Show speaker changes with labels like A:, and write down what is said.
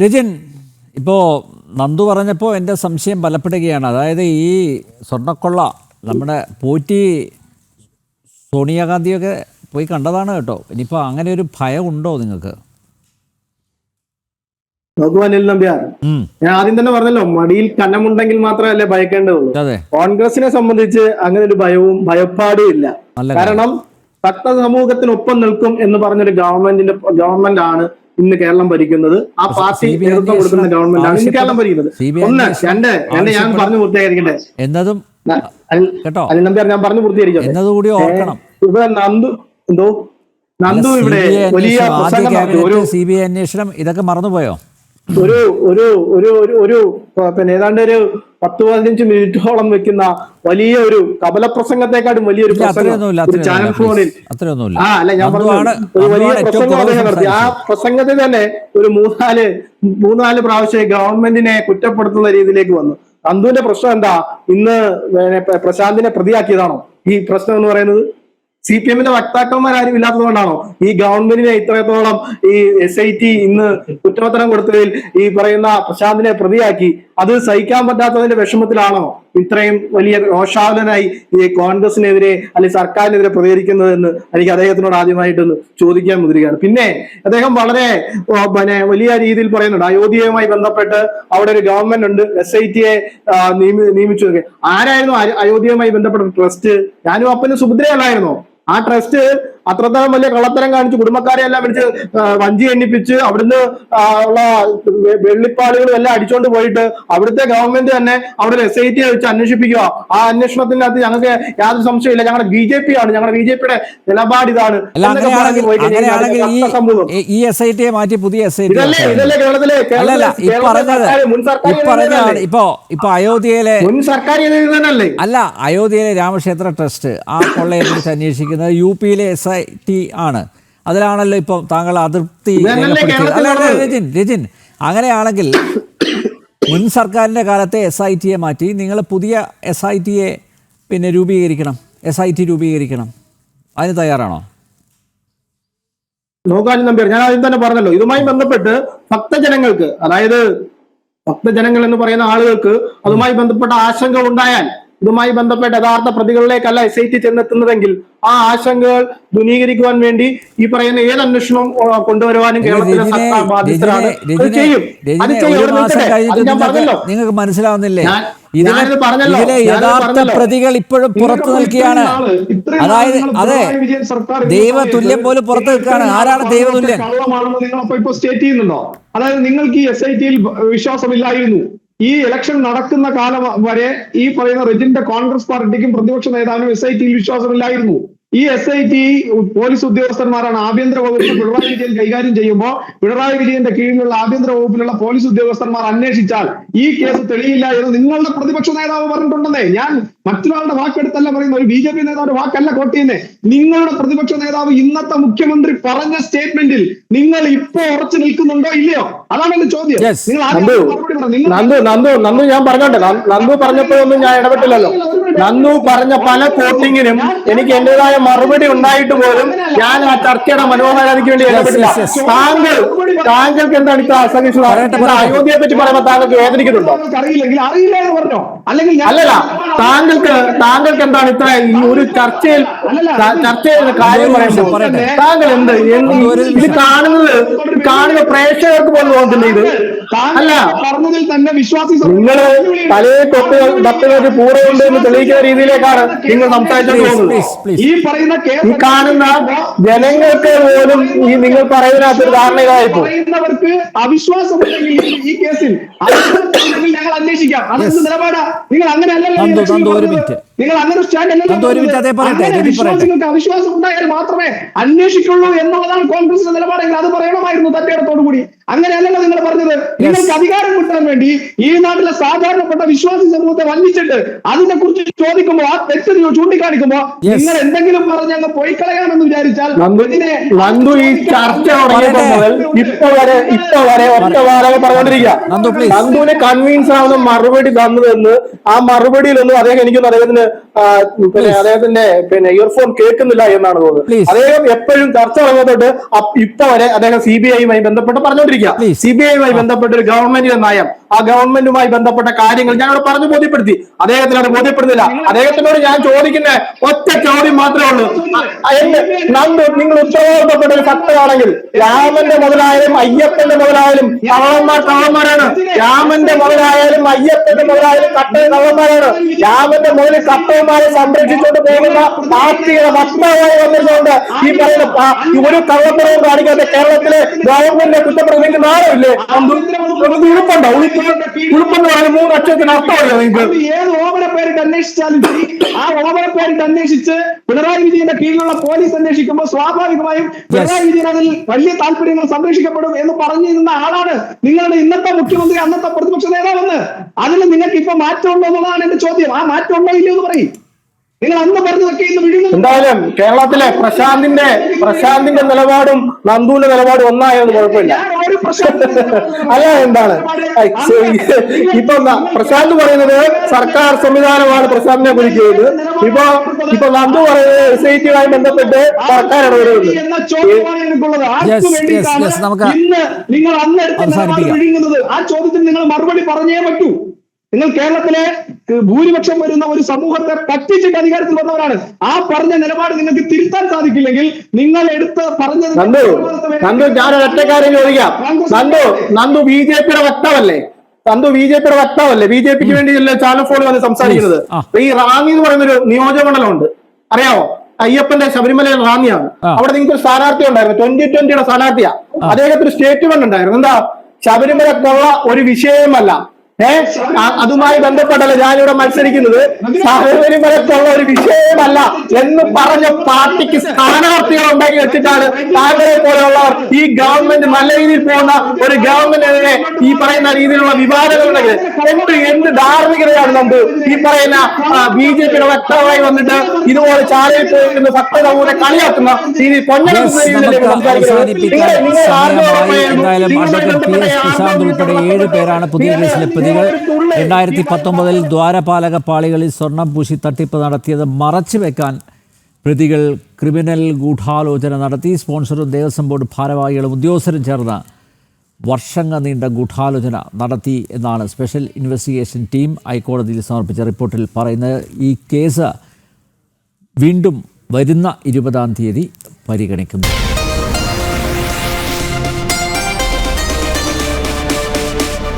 A: രജിൻ, ഇപ്പോൾ നന്ദു പറഞ്ഞപ്പോൾ എൻ്റെ സംശയം ബലപ്പെടുകയാണ്. അതായത് ഈ സ്വർണ്ണക്കൊള്ള നമ്മുടെ പോറ്റി സോണിയാഗാന്ധിയൊക്കെ പോയി കണ്ടതാണ് കേട്ടോ. ഇനിയിപ്പോൾ അങ്ങനെ ഒരു ഭയം ഉണ്ടോ നിങ്ങൾക്ക്?
B: നോക്കൂ അനിൽ നമ്പ്യാർ, ഞാൻ ആദ്യം തന്നെ പറഞ്ഞല്ലോ, മടിയിൽ കനമുണ്ടെങ്കിൽ മാത്രമല്ലേ ഭയക്കേണ്ടതുള്ളൂ. കോൺഗ്രസിനെ സംബന്ധിച്ച് അങ്ങനെ ഒരു ഭയവും ഭയപ്പാടും ഇല്ല. കാരണം ഭക്ത സമൂഹത്തിനൊപ്പം നിൽക്കും എന്ന് പറഞ്ഞൊരു ഗവൺമെന്റ് ആണ് ഇന്ന് കേരളം ഭരിക്കുന്നത്. ആ പാർട്ടി നേതൃത്വം കൊടുക്കുന്ന ഗവൺമെന്റ് ആണ് ഇന്ന് കേരളം ഭരിക്കുന്നത്. ഒന്ന് രണ്ട് ഞാൻ പറഞ്ഞു പൂർത്തീകരിക്കട്ടെ എന്നതും അനിൽ നമ്പ്യാർ, ഞാൻ പറഞ്ഞു പൂർത്തീകരിക്കട്ടെ. ഇവിടെ നന്ദു ഇവിടെ വലിയ
A: CBI അന്വേഷണം ഇതൊക്കെ മറന്നുപോയോ?
B: പിന്നെ ഏതാണ്ട് ഒരു 10-15 മിനിറ്റോളം വെക്കുന്ന വലിയ ഒരു കപലപ്രസംഗത്തെക്കാട്ടും വലിയൊരു പ്രസംഗം ചാനൽ ഫോണിൽ അല്ല ഞാൻ പറഞ്ഞു, ഒരു വലിയ പ്രസംഗം അദ്ദേഹം നടത്തി. ആ പ്രസംഗത്തിൽ തന്നെ ഒരു മൂന്നാല് പ്രാവശ്യം ഗവൺമെന്റിനെ കുറ്റപ്പെടുത്തുന്ന രീതിയിലേക്ക് വന്നു. നന്ദുവിന്റെ പ്രശ്നം എന്താ? ഇന്ന് പ്രശാന്തിനെ പ്രതിയാക്കിയതാണോ ഈ പ്രശ്നം എന്ന് പറയുന്നത്? CPM-ന്റെ വക്താക്കന്മാരും ഇല്ലാത്തതുകൊണ്ടാണോ ഈ ഗവൺമെന്റിനെ ഇത്രത്തോളം ഈ SIT ഇന്ന് കുറ്റപത്രം കൊടുത്തതിൽ ഈ പറയുന്ന പ്രശാന്തിനെ പ്രതിയാക്കി? അത് സഹിക്കാൻ പറ്റാത്തതിന്റെ വിഷമത്തിലാണോ ഇത്രയും വലിയ രോഷാകുലനായി ഈ കോൺഗ്രസിനെതിരെ അല്ലെങ്കിൽ സർക്കാരിനെതിരെ പ്രതികരിക്കുന്നതെന്ന് എനിക്ക് അദ്ദേഹത്തിനോട് ആദ്യമായിട്ടൊന്ന് ചോദിക്കാൻ മുതിരുകയാണ്. പിന്നെ അദ്ദേഹം വളരെ വലിയ രീതിയിൽ പറയുന്നുണ്ട്, അയോധ്യയുമായി ബന്ധപ്പെട്ട് അവിടെ ഒരു ഗവൺമെന്റ് ഉണ്ട്, SIT-യെ നിയമിച്ചു. ആരായിരുന്നു അയോധ്യയുമായി ബന്ധപ്പെട്ട ട്രസ്റ്റ്? ഞാനും അപ്പനും സുഭദ്രയല്ലായിരുന്നോ? ആ ട്രസ്റ്റ് അത്രത്തോളം വലിയ കള്ളത്തരം കാണിച്ച് കുടുംബക്കാരെ എല്ലാം വിളിച്ച് വഞ്ചി എണ്ണിപ്പിച്ച് അവിടുന്ന് ഉള്ള വെള്ളിപ്പാടുകളും എല്ലാം അടിച്ചോണ്ട് പോയിട്ട് അവിടുത്തെ ഗവൺമെന്റ് തന്നെ അവിടെ SIT-യെ വെച്ച് അന്വേഷിപ്പിക്കുക. ആ അന്വേഷണത്തിനകത്ത് ഞങ്ങൾക്ക് യാതൊരു സംശയമില്ല, ഞങ്ങളുടെ BJP ആണ്, ഞങ്ങളുടെ BJP-യുടെ നിലപാട് ഇതാണ്.
A: ഇതല്ലേ
B: മുൻ സർക്കാർ
A: അല്ല, അയോധ്യയിലെ രാമക്ഷേത്ര ട്രസ്റ്റ് ആ കൊള്ളയെ കുറിച്ച് അന്വേഷിക്കുന്നത് UP-ലെ SIT ആണ്. അതിലാണല്ലോ ഇപ്പം താങ്കൾ അതൃപ്തി രേഖപ്പെടുത്തിയത്. രജിൻ, അങ്ങനെയാണെങ്കിൽ മുൻ സർക്കാരിൻ്റെ കാലത്തെ SIT-യെ മാറ്റി നിങ്ങൾ പുതിയ SIT-യെ പിന്നെ SIT രൂപീകരിക്കണം. അതിന് തയ്യാറാണോ?
B: നോക്കാൻ നമ്പ്യാർ, ഞാൻ ആദ്യം തന്നെ പറഞ്ഞല്ലോ, ഇതുമായി ബന്ധപ്പെട്ട് ഭക്തജനങ്ങൾക്ക്, അതായത് ഭക്തജനങ്ങൾ എന്ന് പറയുന്ന ആളുകൾക്ക് അതുമായി ബന്ധപ്പെട്ട ആശങ്ക ഉണ്ടായാൽ, ഇതുമായി ബന്ധപ്പെട്ട യഥാർത്ഥ പ്രതികളിലേക്കല്ല SIT ചെന്നെത്തുന്നതെങ്കിൽ ആ ആശങ്കകൾ ദൂരീകരിക്കുവാൻ വേണ്ടി ഈ പറയുന്ന ഏത് അന്വേഷണവും കൊണ്ടുവരുവാനും കേരളത്തിലെ സർക്കാർ ബാധ്യസ്ഥരാണ്.
A: നിങ്ങൾക്ക് മനസ്സിലാവുന്നില്ലേ? ഇതിലെ യഥാർത്ഥ പ്രതികൾ ഇപ്പോഴും പുറത്തു നിൽക്കുകയാണ്. അതായത് അതെ, ദൈവതുല്യം പോലും പുറത്തു നിൽക്കുകയാണ്. ആരാണ് ദൈവതുല്യൻ?
C: നിങ്ങൾ സ്റ്റേറ്റ് ചെയ്യുന്നുണ്ടോ? അതായത് നിങ്ങൾക്ക് ഈ SIT-യിൽ വിശ്വാസമില്ലായിരുന്നു. ഈ ഇലക്ഷൻ നടക്കുന്ന കാലം വരെ ഈ പറയുന്ന റെജിന്റെ കോൺഗ്രസ് പാർട്ടിക്കും പ്രതിപക്ഷ നേതാവിനും SIT-യിൽ വിശ്വാസമില്ലായിരുന്നു. ഈ SIT പോലീസ് ഉദ്യോഗസ്ഥന്മാരാണ്. ആഭ്യന്തര വകുപ്പ് പിണറായി വിജയൻ കൈകാര്യം ചെയ്യുമ്പോൾ പിണറായി വിജയന്റെ കീഴിലുള്ള ആഭ്യന്തര വകുപ്പിലുള്ള പോലീസ് ഉദ്യോഗസ്ഥന്മാർ അന്വേഷിച്ചാൽ ഈ കേസ് തെളിയില്ല എന്ന് നിങ്ങളുടെ പ്രതിപക്ഷ നേതാവ് പറഞ്ഞിട്ടുണ്ടെന്നേ. ഞാൻ മറ്റൊരാളുടെ വാക്കെടുത്തല്ല പറയുന്നത്, ഒരു BJP നേതാവിന്റെ വാക്കല്ല കോട്ട് ചെയ്യുന്നേ. നിങ്ങളുടെ പ്രതിപക്ഷ നേതാവ് ഇന്നത്തെ മുഖ്യമന്ത്രി പറഞ്ഞ സ്റ്റേറ്റ്മെന്റിൽ നിങ്ങൾ ഇപ്പോ ഉറച്ചു നിൽക്കുന്നുണ്ടോ ഇല്ലയോ? അതാണ് എന്റെ ചോദ്യം.
B: നന്ദു ഞാൻ പറഞ്ഞോട്ടെ, നന്ദു പറഞ്ഞപ്പോഴൊന്നും ഞാൻ ഇടപെട്ടില്ലല്ലോ. നന്ദു പറഞ്ഞ പല കോട്ടിങ്ങിനും എനിക്ക് എന്റേതായ മറുപടി ഉണ്ടായിട്ട് പോലും ഞാൻ ആ ചർച്ചയുടെ മനോഹാരിതയ്ക്ക് വേണ്ടി ഇടപെട്ടില്ല. താങ്കൾക്ക് എന്താണ് ഇത്ര അസഹിഷ്ണുത? അയോധ്യയെ പറ്റി പറയുമ്പോൾ താങ്കൾക്ക് വേദനിക്കുന്നുണ്ടോ? അല്ലല്ല, താങ്കൾക്ക് എന്താണ് ഇത്ര ഈ ഒരു ചർച്ചയിൽ കാര്യം പറയുമ്പോൾ താങ്കൾ ഇത് കാണുന്ന പ്രേക്ഷകർക്ക് പോലും തോന്നുന്നില്ല. ഇത് അല്ല,
C: പറഞ്ഞതിൽ തന്നെ വിശ്വാസി
B: നിങ്ങൾ പല ഭക്തകൾക്ക് പൂർവ്വമുണ്ട് എന്ന് തെളിയിക്കുന്ന രീതിയിലേക്കാണ് നിങ്ങൾ സംസാരിച്ചത്. ഈ കാണുന്ന ജനങ്ങൾക്ക് പോലും ഈ നിങ്ങൾ പറയുന്നതിനകത്തൊരു ധാരണയായിപ്പോ
C: പറയുന്നവർക്ക് അവിശ്വാസമുണ്ടെങ്കിൽ ഈ കേസിൽ ഞങ്ങൾ അന്വേഷിക്കാം. അതെന്ത് നിലപാടാ? നിങ്ങൾ അങ്ങനെ അല്ലല്ലോ, നിങ്ങൾ അങ്ങനെ വിശ്വാസികൾക്ക് അവിശ്വാസം ഉണ്ടായാൽ മാത്രമേ അന്വേഷിക്കുള്ളൂ എന്നുള്ളതാണ് കോൺഗ്രസിന്റെ നിലപാടെങ്കിൽ അത് പറയണമായിരുന്നു തന്റെ കൂടി. അങ്ങനെയല്ലല്ലോ നിങ്ങൾ പറഞ്ഞത്. നിങ്ങൾക്ക് അധികാരം കിട്ടാൻ വേണ്ടി ഈ നാട്ടിലെ സാധാരണപ്പെട്ട വിശ്വാസി സമൂഹത്തെ വഞ്ചിച്ചിട്ട് അതിനെ കുറിച്ച് ചോദിക്കുമ്പോൾ ആ തെറ്റ് ചൂണ്ടിക്കാണിക്കുമ്പോൾ നിങ്ങൾ എന്തെങ്കിലും പറഞ്ഞ് അങ്ങ് പോയി കളയാമെന്ന് വിചാരിച്ചാൽ
B: നന്ദു ഈ ചർച്ച തുടങ്ങിയപ്പോൾ മുതൽ ഇപ്പൊ വരെ ഒറ്റ വാരങ്ങൾ പറഞ്ഞോണ്ടിരിക്കുക. നന്ദുവിനെ കൺവീൻസ് ആവുന്ന മറുപടി തന്നതെന്ന് ആ മറുപടിയിലൊന്നും അദ്ദേഹം എനിക്കൊന്നും അദ്ദേഹത്തിന്റെ ഇയർഫോൺ കേൾക്കുന്നില്ല എന്നാണ് തോന്നുന്നത്. അദ്ദേഹം എപ്പോഴും ചർച്ച തുടങ്ങിയ തൊട്ട് ഇപ്പൊ വരെ അദ്ദേഹം CBI-യുമായി ബന്ധപ്പെട്ട് പറഞ്ഞുകൊണ്ടിരിക്കുക. ചോദിച്ചിരിക്കുക. CBI ബന്ധപ്പെട്ട ഒരു ഗവൺമെന്റിന്റെ നയം, ആ ഗവൺമെന്റുമായി ബന്ധപ്പെട്ട കാര്യങ്ങൾ ഞങ്ങൾ പറഞ്ഞു ബോധ്യപ്പെടുത്തി. അദ്ദേഹത്തിനത് ബോധ്യപ്പെടുന്നില്ല. അദ്ദേഹത്തിനോട് ഞാൻ ചോദിക്കുന്ന ഒറ്റ ചോദ്യം മാത്രമേ ഉള്ളൂ. നിങ്ങൾ ഉത്തരവാദിത്തപ്പെട്ട ഒരു സത്യമാണെങ്കിൽ രാമന്റെ മുതലായാലും അയ്യപ്പന്റെ മുതലായാലും കള്ളന്മാരാണ്. രാമന്റെ മുതലായാലും അയ്യപ്പന്റെ മുതലായാലും കള്ളന്മാരാണ്. രാമന്റെ മുതലിൽ കള്ളന്മാരെ സംരക്ഷിച്ചുകൊണ്ട് പോകുന്ന പാർട്ടിയുടെ വക്താവായി വന്നിട്ടുണ്ട്. ഈ പറയുന്ന ഒരു കള്ളത്തരവും കാണിക്കാത്ത കേരളത്തിലെ ഗവൺമെന്റിനെ കുറ്റപ്പെടുത്തി നാളെ ഉളുപ്പുണ്ടോ? ഉളുപ്പെന്ന് പറയുന്നത് 3 അക്ഷരത്തിന് അർത്ഥമല്ല നിങ്ങൾക്ക്.
C: ഏത് ഓമന പേരിട്ട് അന്വേഷിച്ചാലും ആ ഓമന പേരിട്ട് അന്വേഷിച്ച് പിണറായി വിജയന്റെ കീഴിലുള്ള പോലീസ് അന്വേഷിക്കുമ്പോൾ സ്വാഭാവികമായും പിണറായി വിജയൻ അതിൽ വലിയ താല്പര്യങ്ങൾ സംരക്ഷിക്കപ്പെടും എന്ന് പറഞ്ഞിരുന്ന ആളാണ് നിങ്ങളുടെ ഇന്നത്തെ മുഖ്യമന്ത്രി, അന്നത്തെ പ്രതിപക്ഷ നേതാവെന്ന്. അതിൽ നിങ്ങൾക്ക് ഇപ്പൊ മാറ്റം ഉണ്ടോ എന്നുള്ളതാണ് എന്റെ ചോദ്യം. ആ മാറ്റം ഉണ്ടോ ഇല്ലയോ എന്ന് പറയും. നിങ്ങൾ അന്ന് പറഞ്ഞതൊക്കെ ഇന്ന് വിഴുന്നു.
B: എന്തായാലും കേരളത്തിലെ പ്രശാന്തിന്റെ നിലപാടും നന്ദുവിന്റെ നിലപാടും ഒന്നായത് കുഴപ്പമില്ല. അല്ല എന്താണ് ഇപ്പൊ പ്രശാന്ത് പറയുന്നത് സർക്കാർ സംവിധാനമാണ് പ്രശാന്തിനെ കുറിക്കുന്നത്. ഇപ്പൊ നന്ദു പറയുന്നത് SIT യുമായി ബന്ധപ്പെട്ട് സർക്കാർ ഇടപെടുന്നത്.
C: നിങ്ങൾ അന്ന് എടുത്ത വിഴുങ്ങുന്നത് ആ ചോദ്യത്തിന് നിങ്ങൾ മറുപടി പറഞ്ഞേ പറ്റൂ. നിങ്ങൾ കേരളത്തിലെ ഭൂരിപക്ഷം വരുന്ന ഒരു സമൂഹത്തെ പറ്റിച്ചിട്ട് അധികാരത്തിൽ വന്നവരാണ്. ആ പറഞ്ഞ നിലപാട് നിങ്ങൾക്ക് തിരുത്താൻ സാധിക്കില്ലെങ്കിൽ നിങ്ങൾ എടുത്ത് പറഞ്ഞത്
B: നന്ദു ഞാനൊരു ഒറ്റ കാര്യം ചോദിക്കാം. നന്ദു BJPയുടെ വക്താവല്ലേ? BJPക്ക് വേണ്ടി ചാനൽ ഫോണിൽ വന്ന് സംസാരിക്കുന്നത്. ഈ റാന്നി എന്ന് പറയുന്നൊരു നിയോജകമണ്ഡലമുണ്ട്, അറിയാമോ? അയ്യപ്പന്റെ ശബരിമലയിൽ റാന്നിയാണ്. അവിടെ നിങ്ങൾക്ക് ഒരു സ്ഥാനാർത്ഥി ഉണ്ടായിരുന്നു, 2020 സ്ഥാനാർത്ഥിയാ. അദ്ദേഹത്തിന് സ്റ്റേറ്റ്മെന്റ് ഉണ്ടായിരുന്നു. എന്താ? ശബരിമല കൊള്ള ഒരു വിഷയമല്ല, അതുമായി ബന്ധപ്പെട്ടല്ല ഞാനിവിടെ മത്സരിക്കുന്നത്, ശബരിമലക്കുള്ള ഒരു വിഷയമല്ല എന്ന് പറഞ്ഞ പാർട്ടിക്ക് സ്ഥാനാർത്ഥികൾ ഉണ്ടാക്കി വെച്ചിട്ടാണ് താങ്കളെ പോലെയുള്ളവർ ഈ ഗവൺമെന്റ് നല്ല രീതിയിൽ പോകുന്ന ഒരു ഗവൺമെന്റിനെ ഈ പറയുന്ന രീതിയിലുള്ള വിവാദങ്ങൾ ഉണ്ടെങ്കിൽ എന്ത് ധാർമ്മികതയാണ് നമുക്ക് ഈ പറയുന്ന BJPയുടെ വക്താവായി വന്നിട്ട് ഇതുപോലെ ചാലയിൽ പോയിരുന്ന ഭക്തകൂടെ കളിയാക്കുന്ന രീതി
A: ഉൾപ്പെടെ 7 പേരാണ് പുതിയ കേസിലെ പ്രതികൾ. 2019 ദ്വാരപാലക പാളികളിൽ സ്വർണം പൂശി തട്ടിപ്പ് നടത്തിയത് മറച്ചു വെക്കാൻ പ്രതികൾ ക്രിമിനൽ ഗൂഢാലോചന നടത്തി. സ്പോൺസറും ദേവസ്വം ബോർഡ് ഭാരവാഹികളും ഉദ്യോഗസ്ഥരും ചേർന്ന് വർഷങ്ങൾ നീണ്ട ഗൂഢാലോചന നടത്തി എന്നാണ് സ്പെഷ്യൽ ഇൻവെസ്റ്റിഗേഷൻ ടീം ഹൈക്കോടതിയിൽ സമർപ്പിച്ച റിപ്പോർട്ടിൽ പറയുന്നത്. ഈ കേസ് വീണ്ടും വരുന്ന 20-ാം തീയതി പരിഗണിക്കുന്നു.